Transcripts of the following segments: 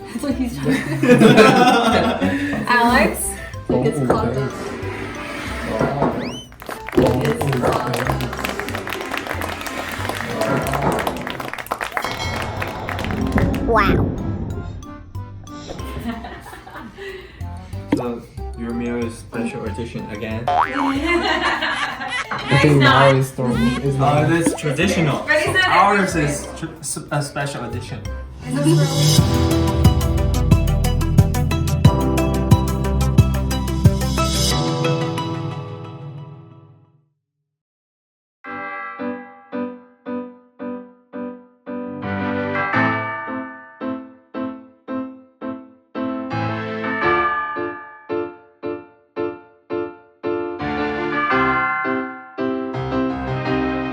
That's what he's trying to do. Alex, look, it's clogged up. It's clogged up. Wow. So your meal is special edition again? I think now is That's traditional. But is that Ours is a special edition.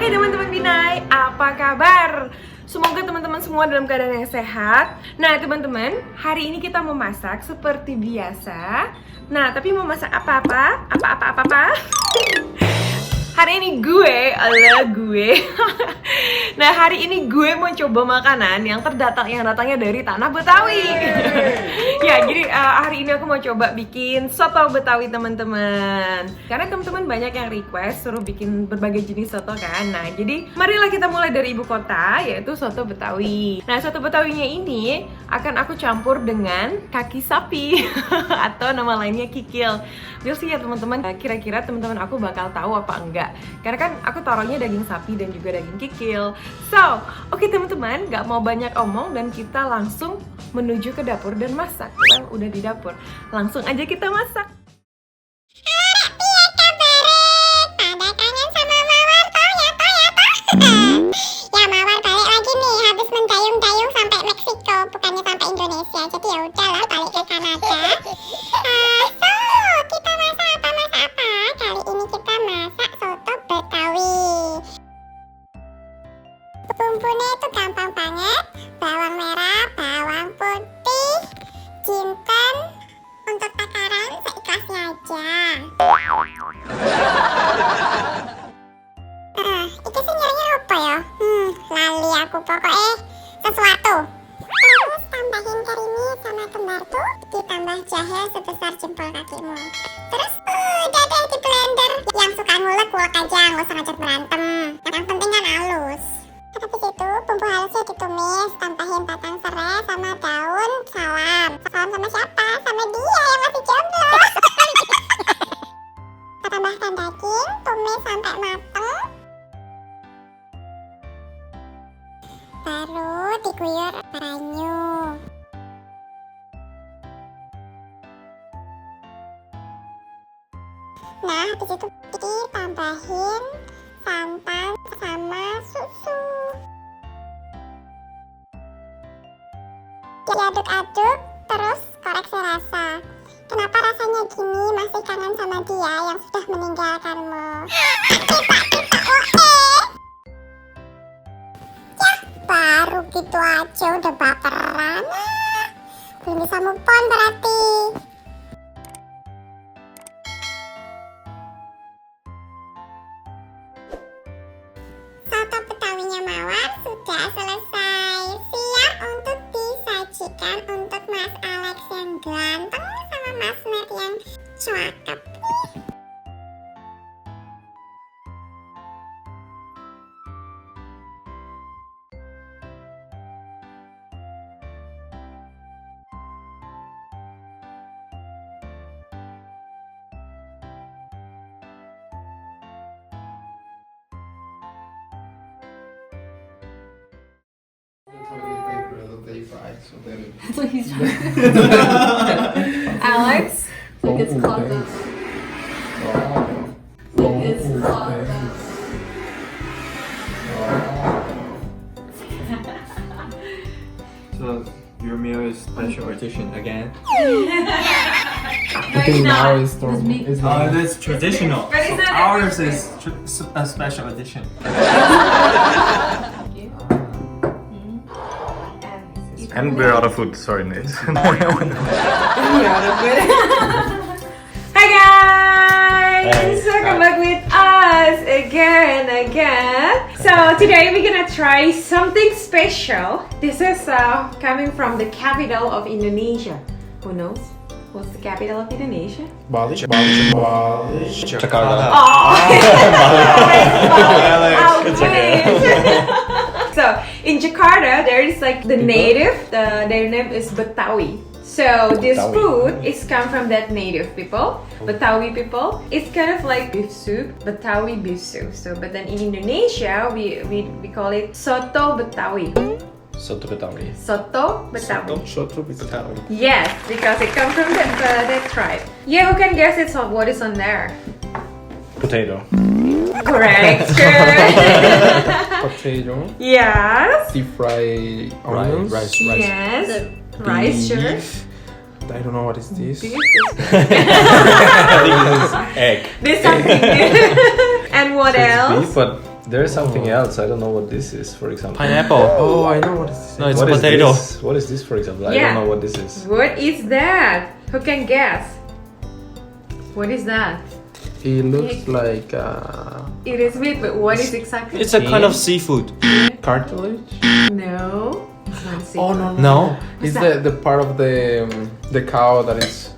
Hai teman-teman Binai, apa kabar? Semoga teman-teman semua dalam keadaan yang sehat. Nah teman-teman, hari ini kita mau masak seperti biasa. Nah tapi mau masak apa-apa? Apa-apa? Hari ini gue. Nah hari ini gue mau coba makanan yang datangnya dari tanah Betawi. Ya jadi hari ini aku mau coba bikin soto Betawi teman-teman. Karena teman-teman banyak yang request suruh bikin berbagai jenis soto kan. Nah jadi marilah kita mulai dari ibu kota, yaitu soto Betawi. Nah soto Betawinya ini akan aku campur dengan kaki sapi atau nama lainnya Kikil. We'll see ya teman-teman. Kira-kira teman-teman aku bakal tahu apa enggak. Karena kan aku taruhnya daging sapi dan juga daging kikil. So, oke teman-teman, gak mau banyak omong dan kita langsung menuju ke dapur dan masak. Kita udah di dapur, langsung aja kita masak. Pada kangen sama Mawar toh ya. Ya Mawar balik lagi nih, habis mendayung-dayung sampai Meksiko, bukannya sampai Indonesia. Jadi ya udahlah balik ke Kanada. Kita masak apa? Kali ini kita masak soto Betawi. Bumbunya itu gampang banget. Bawang merah, bawang putih, jinten. Untuk takaran seikhlasnya aja. Iki sih nyarinya apa ya? Lali aku pokoknya sesuatu. Terus tambahin kerimi sama kembar tuh, ditambah jahe sebesar jempol kakimu. Terus udah deh di blender. Yang suka ngulek aja, nggak usah ngajak berantem. Yang penting kan halus. Habis itu bumbu halusnya ditumis, tambahin batang serai sama daun salam. Salam sama siapa? Sama dia yang masih jomblo. Tambahkan daging, tumis sampai mateng. Baru diguyur ranyu. Nah, habis itu ditambahin santan sama susu. Diaduk-aduk, terus koreksi rasa. Kenapa rasanya gini? Masih kangen sama dia yang sudah meninggalkanmu. Ya, baru gitu aja udah baperan. Belum bisa move on berarti. Soto Betawinya Mawar sudah selesai. Siap untuk disajikan untuk Mas Alex yang ganteng sama Mas Matt yang cakep. That's what he's trying to do. Alex, look, it's clogged up. It's clogged up. So your meal is special edition again? I think now is That's traditional. But is that Ours is a special edition. And we're out of food, sorry Nate. Hi guys! Hey. Welcome back with us again. So today we're gonna try something special. This is coming from the capital of Indonesia. Who knows? What's the capital of Indonesia? Bali. Jakarta. So in Jakarta, there is like the native. Their name is Betawi. So this Betawi. food is come from that native people, Betawi people. It's kind of like beef soup, Betawi beef soup. So but then in Indonesia, we call it Soto Betawi. Soto Betawi. Soto Betawi. Soto Betawi. Yes, because it comes from that tribe. Yeah, who can guess it's what is on there? Potato. Correct. Good. Potato. Yes. Deep fried onions. Rice. Yes. Rice, sure. Beef. I don't know what is this. Beef. Egg. There's something. And what else? Beef, but there is something else. I don't know what this is, for example. Pineapple. Oh, I know what is this. No, it's What is potato. this? What is this, for example? I Yeah. don't know what this is. What is that? Who can guess? What is that? It looks like It is meat, but what is exactly? It's a kind of seafood. cartilage. No. It's not seafood. Oh no. No. It's What's the part of the cow that is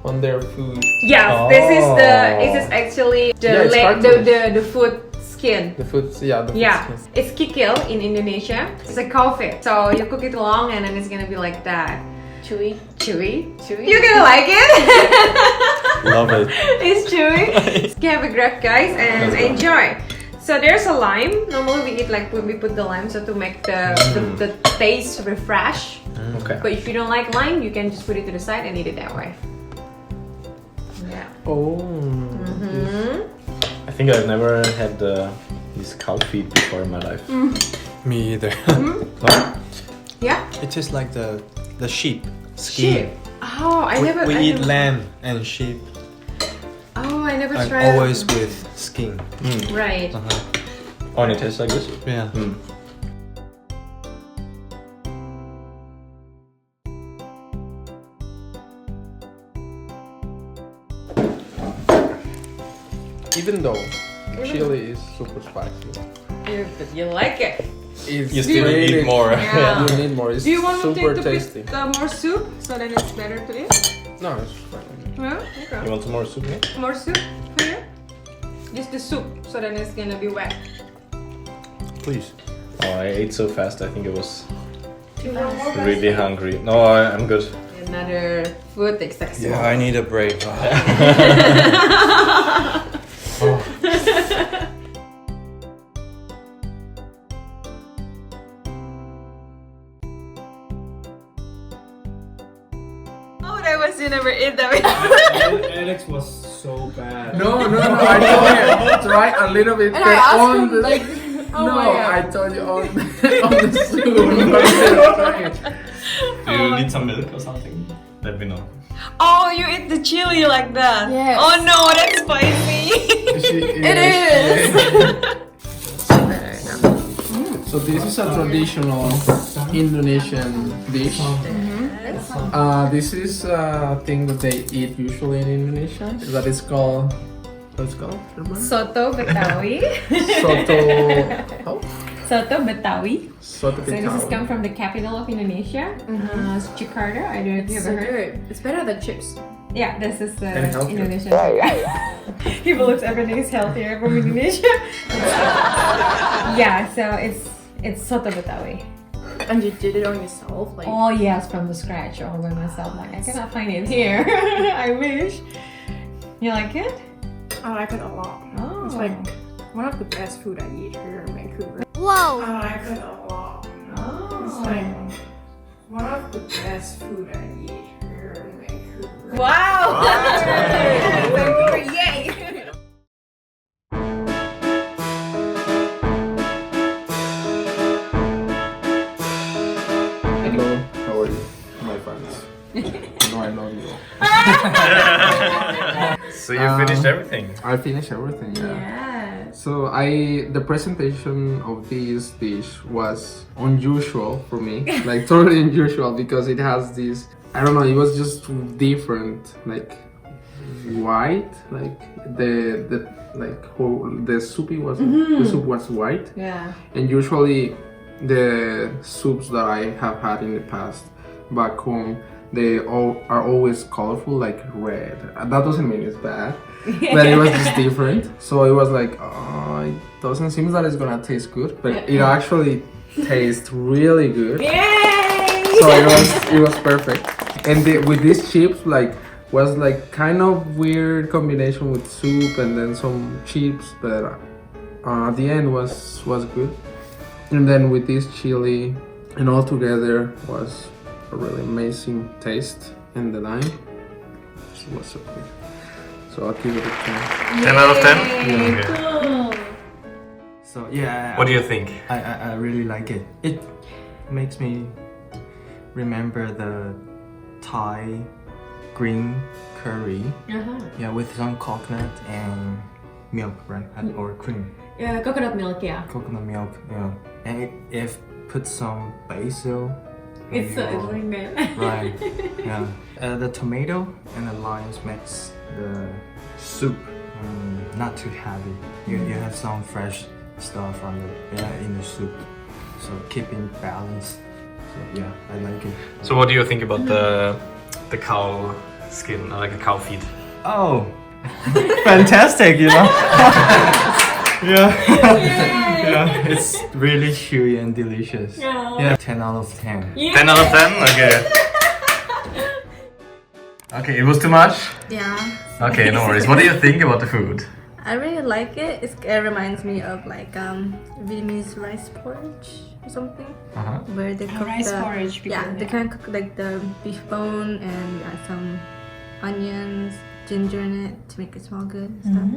on their food. Yes, this is actually Yeah, it's the cartilage. the food skin. The food, yeah. The food Yeah, skin. it's Kikil in Indonesia. It's a cow feet. So you cook it long and then it's gonna be like that. Chewy. Chewy. Chewy. You're gonna like it? Love it. It's chewy. Have a grab, guys, and Let's go. enjoy. So there's a lime. Normally we eat like when we put the lime so to make the taste refresh. Okay. But if you don't like lime, you can just put it to the side and eat it that way. Yeah. Oh. I think I've never had these cow feet before in my life. Me either. No? Yeah. It tastes like the sheep Sheep. skin. Oh, I never. We I eat never- lamb and sheep. Oh, I never I'm tried. always with skin. Right. Oh, and it tastes like this? Yeah. Even though chili is super spicy, But you like it. it's You still really- need more. Yeah. You need more. It's Do you want super to tasty. put more soup so that it's better to eat? No, it's fine. Yeah. You Okay. want some more soup? Yeah? More soup for you? Just the soup so then it's gonna be wet. Please. Oh, I ate so fast. I think I was You want more? really hungry. No, I'm good. Another food extraction. Yeah, I need a break. Oh, that was you never eat that. Alex was so bad. No, I told you try a little bit. And I asked on him the, like, oh no, my god. I told you on on the soup. Do you need some milk or something? Let me know. Oh, you eat the chili like that? Yes. Oh no, that's spicy. It is. So this is a traditional Indonesian dish. This is a thing that they eat usually in Indonesia. That is called, what's it called? Remember? Soto Betawi. Soto. Oh, Soto Betawi. Soto So this is Betawi. come from the capital of Indonesia, it's Jakarta. I don't know if you So ever heard. good. It's better than chips. Yeah, this is And healthier. Indonesian. He believes everything is healthier from Indonesia. Yeah, so it's Soto Betawi. And you did it on yourself, like. Oh yes, from the scratch, all by myself. Like I cannot find it here. I wish. You like it? I like it a lot. Oh. It's like one of the best food I eat here in Vancouver. Whoa. I like it a lot. It's Oh. like one of the best food I eat here in Vancouver. Wow! Vancouver, yay! Hello, how are you, my friends? No, I love you. So you finished everything? I finished everything. Yeah. Yes. So the presentation of this dish was unusual for me, like totally unusual because it has this, I don't know, it was just different, like white, like the like whole the soup was the soup was white, Yeah. and usually the soups that I have had in the past back home, they all are always colorful, like red. That doesn't mean it's bad, but it was just different. So it was like, oh, it doesn't seem that it's gonna taste good, but it actually tastes really good. Yay! So it was perfect. And with these chips, like was like kind of weird combination with soup and then some chips, but at the end was good. And then with this chili and all together was a really amazing taste, and the lime was so good. So I'll give it a 10. 10 out of 10? Yay, Okay. cool. So yeah, What do you think? I really like it. It makes me remember the Thai green curry, yeah, with some coconut and milk, right? Or cream, Yeah, coconut milk, yeah. coconut milk, yeah. And if put some basil. It's maybe so or- like that. right, yeah. The tomato and the limes makes the soup not too heavy. You have some fresh stuff in the soup, so keeping balance. So yeah, I like it. So what do you think about the cow skin, like the cow feet? Oh, fantastic! You know. Yeah. Yeah, it's really chewy and delicious. Yeah, 10 out of 10. 10 out of 10? Okay. Okay, it was too much? Yeah. Okay, no worries. What do you think about the food? I really like it. It reminds me of like Vietnamese rice porridge or something, Uh-huh. where they cook rice the, porridge, people Yeah, do they that. kind of cook like the beef bone and some onions, ginger in it to make it smell good and stuff.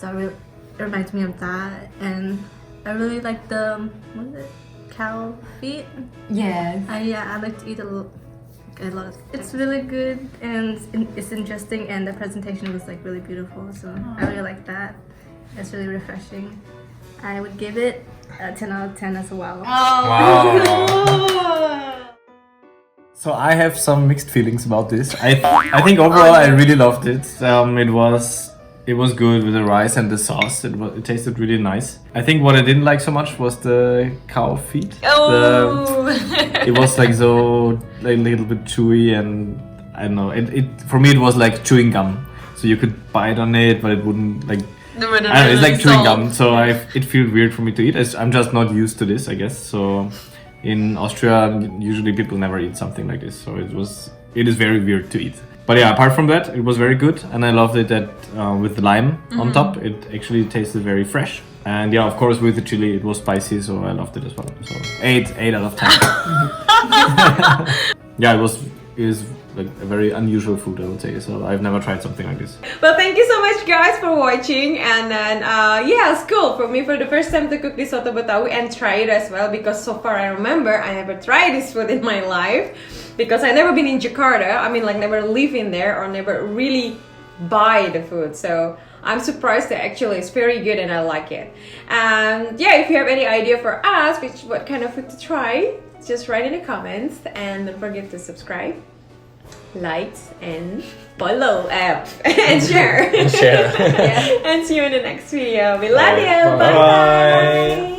So it reminds me of that, and I really like the what is it, cow feet. Yes. I like to eat a lot. It's really good and it's interesting, and the presentation was like really beautiful. So I really like that. It's really refreshing. I would give it a 10 out of 10 as well. Wow. So I have some mixed feelings about this. I think overall I really loved it. It was good with the rice and the sauce. It tasted really nice. I think what I didn't like so much was the cow feet. It was like so like a little bit chewy, and I don't know. It for me it was like chewing gum. So you could bite on it, but it wouldn't like. I don't know, it's like chewing gum. So it feels weird for me to eat. I'm just not used to this, I guess. So in Austria, usually people never eat something like this. So it is very weird to eat. But yeah, apart from that, it was very good, and I loved it that with the lime on top, it actually tasted very fresh. And yeah, of course, with the chili, it was spicy, so I loved it as well. So 8 out of 10. Yeah, it was like a very unusual food, I would say. So I've never tried something like this. Well, thank you so much, guys, for watching. And then, yeah, it's cool for me for the first time to cook this Soto Betawi and try it as well, because so far I remember I never tried this food in my life, because I never been in Jakarta. I mean, like never live in there or never really buy the food. So I'm surprised that actually it's very good and I like it. And yeah, if you have any idea for us, what kind of food to try, just write in the comments, and don't forget to subscribe, like, and follow and share. Share. Yeah. And see you in the next video. We love you. Bye. Bye.